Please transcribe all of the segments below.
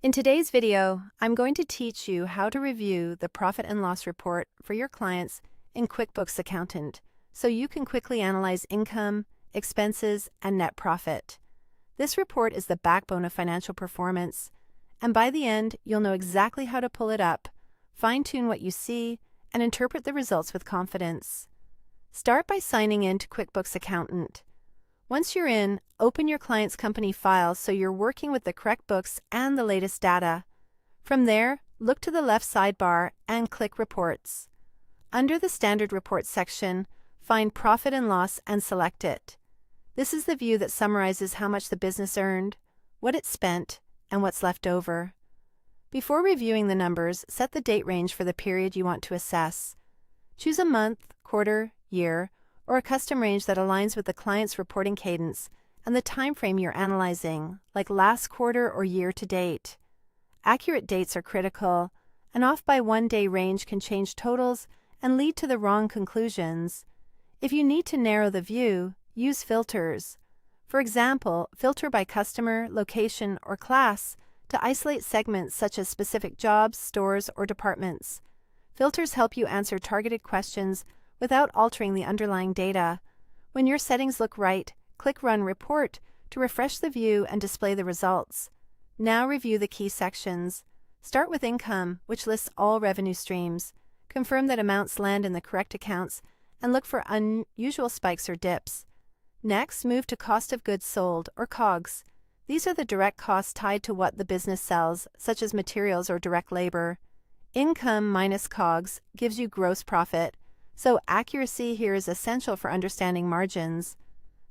In today's video, I'm going to teach you how to review the profit and loss report for your clients in QuickBooks Accountant so you can quickly analyze income, expenses, and net profit. This report is the backbone of financial performance, and by the end, you'll know exactly how to pull it up, fine-tune what you see, and interpret the results with confidence. Start by signing in to QuickBooks Accountant. Once you're in, open your client's company files so you're working with the correct books and the latest data. From there, look to the left sidebar and click Reports. Under the Standard Reports section, find Profit and Loss and select it. This is the view that summarizes how much the business earned, what it spent, and what's left over. Before reviewing the numbers, set the date range for the period you want to assess. Choose a month, quarter, year, or a custom range that aligns with the client's reporting cadence and the time frame you're analyzing, like last quarter or year to date. Accurate dates are critical. An off by 1 day range can change totals and lead to the wrong conclusions. If you need to narrow the view, use filters. For example, filter by customer, location, or class to isolate segments such as specific jobs, stores, or departments. Filters help you answer targeted questions without altering the underlying data. When your settings look right, click Run Report to refresh the view and display the results. Now review the key sections. Start with income, which lists all revenue streams. Confirm that amounts land in the correct accounts and look for unusual spikes or dips. Next, move to Cost of Goods Sold, or COGS. These are the direct costs tied to what the business sells, such as materials or direct labor. Income minus COGS gives you gross profit, so accuracy here is essential for understanding margins.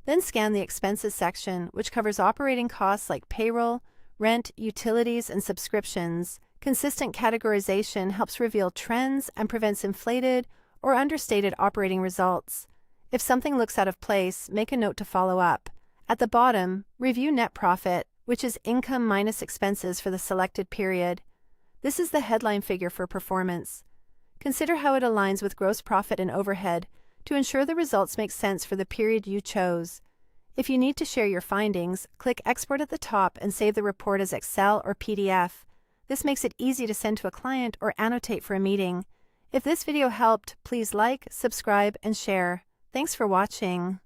Then scan the expenses section, which covers operating costs like payroll, rent, utilities, and subscriptions. Consistent categorization helps reveal trends and prevents inflated or understated operating results. If something looks out of place, make a note to follow up. At the bottom, review net profit, which is income minus expenses for the selected period. This is the headline figure for performance. Consider how it aligns with gross profit and overhead to ensure the results make sense for the period you chose. If you need to share your findings, click Export at the top and save the report as Excel or PDF. This makes it easy to send to a client or annotate for a meeting. If this video helped, please like, subscribe, and share. Thanks for watching.